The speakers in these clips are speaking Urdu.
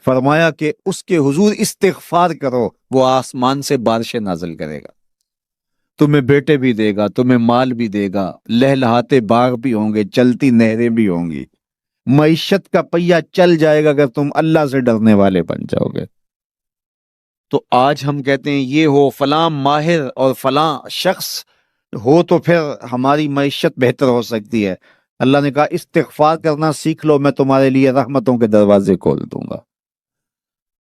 فرمایا کہ اس کے حضور استغفار کرو، وہ آسمان سے بارشیں نازل کرے گا، تمہیں بیٹے بھی دے گا، تمہیں مال بھی دے گا، لہلہاتے باغ بھی ہوں گے، چلتی نہریں بھی ہوں گی، معیشت کا پہیہ چل جائے گا اگر تم اللہ سے ڈرنے والے بن جاؤ گے۔ تو آج ہم کہتے ہیں یہ ہو فلاں ماہر اور فلاں شخص ہو تو پھر ہماری معیشت بہتر ہو سکتی ہے۔ اللہ نے کہا استغفار کرنا سیکھ لو، میں تمہارے لیے رحمتوں کے دروازے کھول دوں گا،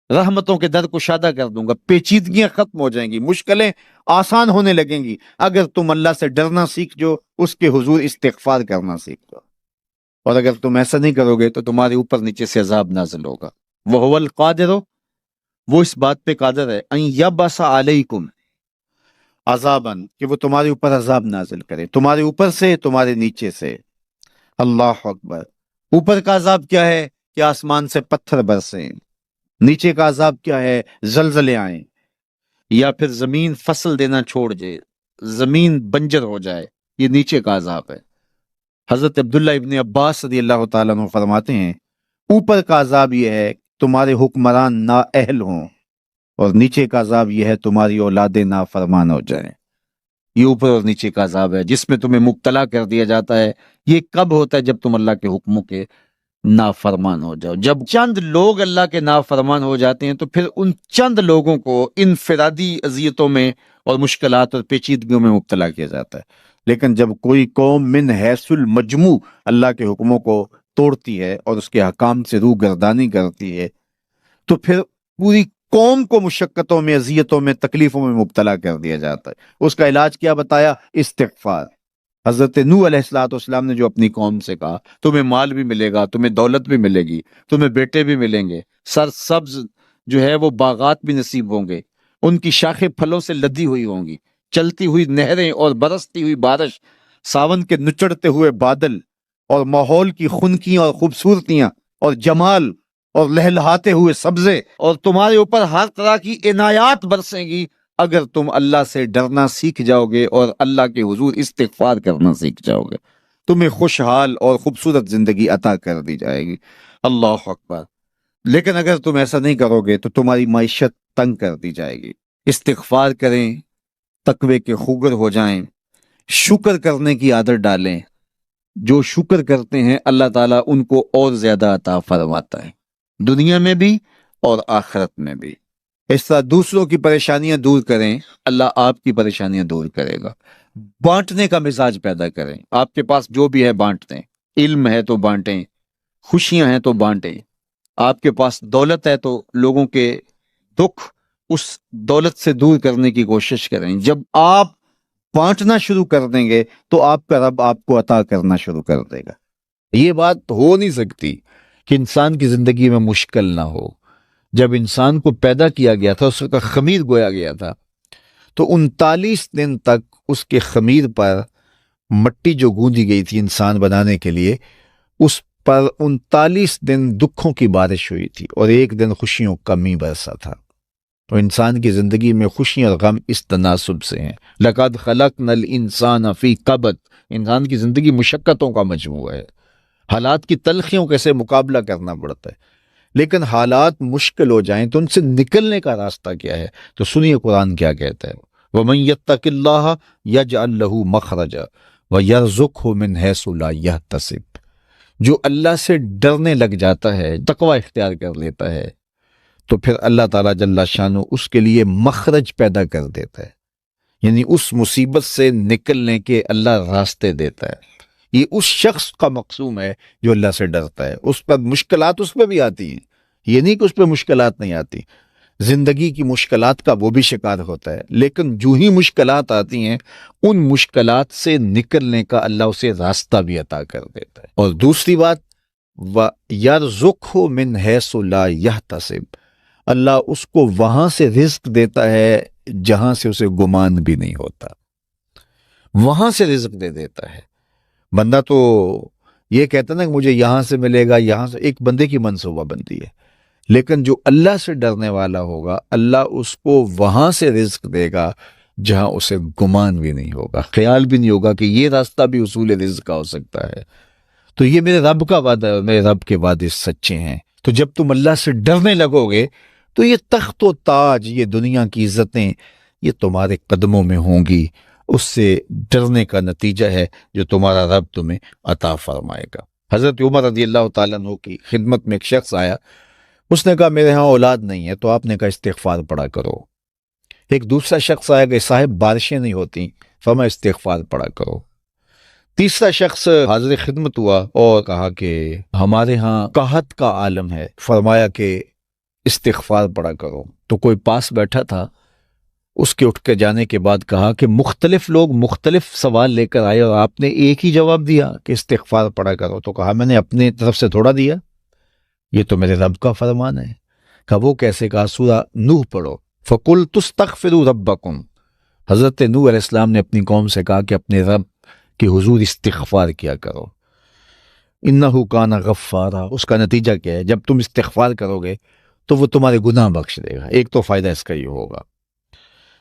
رحمتوں کے در کشادہ کر دوں گا، پیچیدگیاں ختم ہو جائیں گی، مشکلیں آسان ہونے لگیں گی اگر تم اللہ سے ڈرنا سیکھ جو، اس کے حضور استغفار کرنا سیکھ لو۔ اور اگر تم ایسا نہیں کرو گے تو تمہارے اوپر نیچے سے عذاب نازل ہوگا۔ وَهُوَ الْقَادِرُ، وہ اس بات پہ قادر ہے، ان یبعث علیکم عذاباً، کہ وہ تمہارے اوپر عذاب نازل کرے، تمہارے اوپر سے، تمہارے نیچے سے۔ اللہ اکبر۔ اوپر کا عذاب کیا ہے کہ آسمان سے پتھر برسیں، نیچے کا عذاب کیا ہے زلزلے آئیں، یا پھر زمین فصل دینا چھوڑ جائے، زمین بنجر ہو جائے، یہ نیچے کا عذاب ہے۔ حضرت عبداللہ ابن عباس رضی اللہ تعالیٰ عنہ فرماتے ہیں اوپر کا عذاب یہ ہے تمہارے حکمران نااہل ہوں، اور نیچے کا عذاب یہ ہے تمہاری اولادیں نافرمان ہو جائیں۔ یہ اوپر اور نیچے کا عذاب ہے جس میں تمہیں مبتلا کر دیا جاتا ہے۔ یہ کب ہوتا ہے؟ جب تم اللہ کے حکموں کے نافرمان ہو جاؤ۔ جب چند لوگ اللہ کے نافرمان ہو جاتے ہیں تو پھر ان چند لوگوں کو انفرادی اذیتوں میں اور مشکلات اور پیچیدگیوں میں مبتلا کیا جاتا ہے۔ لیکن جب کوئی قوم من حیث المجموع اللہ کے حکموں کو توڑتی ہے اور اس کے حکام سے روح گردانی کرتی ہے تو پھر پوری قوم کو مشقتوں میں، اذیتوں میں، تکلیفوں میں مبتلا کر دیا جاتا ہے۔ اس کا علاج کیا بتایا؟ استغفار۔ حضرت نوح علیہ السلام نے جو اپنی قوم سے کہا تمہیں مال بھی ملے گا، تمہیں دولت بھی ملے گی، تمہیں بیٹے بھی ملیں گے، سرسبز جو ہے وہ باغات بھی نصیب ہوں گے، ان کی شاخیں پھلوں سے لدی ہوئی ہوں گی، چلتی ہوئی نہریں اور برستی ہوئی بارش، ساون کے نچڑتے ہوئے بادل، اور ماحول کی خنکیاں اور خوبصورتیاں اور جمال اور لہلہاتے ہوئے سبزے، اور تمہارے اوپر ہر طرح کی عنایات برسیں گی اگر تم اللہ سے ڈرنا سیکھ جاؤ گے اور اللہ کے حضور استغفار کرنا سیکھ جاؤ گے، تمہیں خوشحال اور خوبصورت زندگی عطا کر دی جائے گی۔ اللہ اکبر۔ لیکن اگر تم ایسا نہیں کرو گے تو تمہاری معیشت تنگ کر دی جائے گی۔ استغفار کریں، تقوی کے خوگر ہو جائیں، شکر کرنے کی عادت ڈالیں۔ جو شکر کرتے ہیں اللہ تعالیٰ ان کو اور زیادہ عطا فرماتا ہے، دنیا میں بھی اور آخرت میں بھی۔ اس طرح دوسروں کی پریشانیاں دور کریں، اللہ آپ کی پریشانیاں دور کرے گا۔ بانٹنے کا مزاج پیدا کریں، آپ کے پاس جو بھی ہے بانٹ دیں، علم ہے تو بانٹیں، خوشیاں ہیں تو بانٹیں، آپ کے پاس دولت ہے تو لوگوں کے دکھ اس دولت سے دور کرنے کی کوشش کریں۔ جب آپ بانٹنا شروع کر دیں گے تو آپ کا رب آپ کو عطا کرنا شروع کر دے گا۔ یہ بات ہو نہیں سکتی کہ انسان کی زندگی میں مشکل نہ ہو۔ جب انسان کو پیدا کیا گیا تھا، اس کا خمیر گویا گیا تھا، تو 39 دن تک اس کے خمیر پر مٹی جو گوندی گئی تھی انسان بنانے کے لیے، اس پر 39 دن دکھوں کی بارش ہوئی تھی اور ایک دن خوشیوں کا می برسا تھا۔ تو انسان کی زندگی میں خوشیاں اور غم اس تناسب سے ہیں۔ لَقَدْ خَلَقْنَا الْإِنسَانَ فِي كَبَدٍ، انسان کی زندگی مشقتوں کا مجموعہ ہے، حالات کی تلخیوں کے سے مقابلہ کرنا پڑتا ہے۔ لیکن حالات مشکل ہو جائیں تو ان سے نکلنے کا راستہ کیا ہے؟ تو سنیے قرآن کیا کہتا ہے، وَمَن يَتَّقِ اللَّهَ يَجْعَل لَّهُ مَخْرَجًا وَيَرْزُقْهُ مِنْ حَيْثُ لَا يَحْتَسِبُ، جو اللہ سے ڈرنے لگ جاتا ہے، تقوی اختیار کر لیتا ہے، تو پھر اللہ تعالیٰ جل شانہ اس کے لیے مخرج پیدا کر دیتا ہے، یعنی اس مصیبت سے نکلنے کے اللہ راستے دیتا ہے۔ یہ اس شخص کا مقصوم ہے جو اللہ سے ڈرتا ہے۔ اس پر مشکلات اس پہ بھی آتی ہیں، یہ نہیں کہ اس پہ مشکلات نہیں آتی، زندگی کی مشکلات کا وہ بھی شکار ہوتا ہے، لیکن جو ہی مشکلات آتی ہیں ان مشکلات سے نکلنے کا اللہ اسے راستہ بھی عطا کر دیتا ہے۔ اور دوسری بات، وَيَرْزُقْهُ مِنْ حَيْثُ لَا يَحْتَسِبُ، اللہ اس کو وہاں سے رزق دیتا ہے جہاں سے اسے گمان بھی نہیں ہوتا، وہاں سے رزق دے دیتا ہے۔ بندہ تو یہ کہتا نا کہ مجھے یہاں سے ملے گا، یہاں سے، ایک بندے کی منصوبہ بندی ہے، لیکن جو اللہ سے ڈرنے والا ہوگا اللہ اس کو وہاں سے رزق دے گا جہاں اسے گمان بھی نہیں ہوگا، خیال بھی نہیں ہوگا کہ یہ راستہ بھی حصول رزق کا ہو سکتا ہے۔ تو یہ میرے رب کا وعدہ ہے، میرے رب کے وعدے سچے ہیں۔ تو جب تم اللہ سے ڈرنے لگو گے تو یہ تخت و تاج، یہ دنیا کی عزتیں، یہ تمہارے قدموں میں ہوں گی۔ اس سے ڈرنے کا نتیجہ ہے جو تمہارا رب تمہیں عطا فرمائے گا۔ حضرت عمر رضی اللہ تعالیٰ عنہ کی خدمت میں ایک شخص آیا، اس نے کہا میرے ہاں اولاد نہیں ہے، تو آپ نے کہا استغفار پڑھا کرو۔ ایک دوسرا شخص آیا کہ صاحب بارشیں نہیں ہوتی، فرمایا استغفار پڑھا کرو۔ تیسرا شخص حاضر خدمت ہوا اور کہا کہ ہمارے ہاں قحط کا عالم ہے، فرمایا کہ استغفار پڑھا کرو۔ تو کوئی پاس بیٹھا تھا، اس کے اٹھ کے جانے کے بعد کہا کہ مختلف لوگ مختلف سوال لے کر آئے اور آپ نے ایک ہی جواب دیا کہ استغفار پڑھا کرو۔ تو کہا میں نے اپنے طرف سے تھوڑا دیا، یہ تو میرے رب کا فرمان ہے۔ کہا وہ کیسے؟ کہا سورہ نوح پڑھو، فَقُلْتُ اسْتَغْفِرُوا رَبَّكُمْ۔ حضرت نوح علیہ السلام نے اپنی قوم سے کہا کہ اپنے رب کے حضور استغفار کیا کرو، اِنَّهُ كَانَ غَفَّارًا۔ اس کا نتیجہ کیا ہے؟ جب تم استغفار کرو گے تو وہ تمہارے گناہ بخش دے گا۔ ایک تو فائدہ اس کا یہ ہوگا،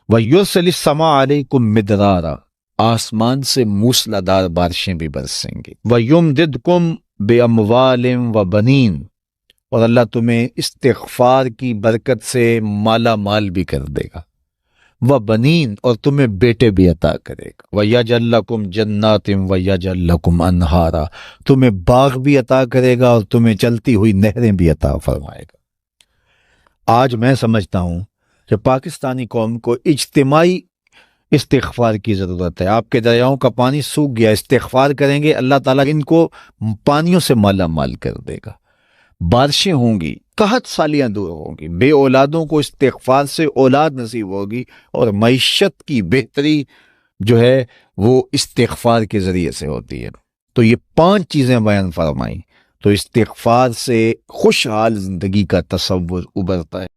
وَيُرْسِلِ السَّمَاءَ عَلَيْكُمْ مِدْرَارًا، آسمان سے موسلادھار بارشیں بھی برسیں گی، وَيُمْدِدْكُمْ بِأَمْوَالٍ وَبَنِينَ، اور اللہ تمہیں استغفار کی برکت سے مالا مال بھی کر دے گا، وَبَنِينَ، اور تمہیں بیٹے بھی عطا کرے گا، وَيَجْعَلْ لَكُمْ جَنَّاتٍ وَيَجْعَلْ لَكُمْ أَنْهَارًا، تمہیں باغ بھی عطا کرے گا اور تمہیں چلتی ہوئی نہریں بھی عطا فرمائے گا۔ آج میں سمجھتا ہوں کہ پاکستانی قوم کو اجتماعی استغفار کی ضرورت ہے۔ آپ کے دریاؤں کا پانی سوکھ گیا، استغفار کریں گے، اللہ تعالیٰ ان کو پانیوں سے مالا مال کر دے گا، بارشیں ہوں گی، قحط سالیاں دور ہوں گی، بے اولادوں کو استغفار سے اولاد نصیب ہوگی، اور معیشت کی بہتری جو ہے وہ استغفار کے ذریعے سے ہوتی ہے۔ تو یہ 5 چیزیں بیان فرمائیں، تو استغفار سے خوشحال زندگی کا تصور ابھرتا ہے۔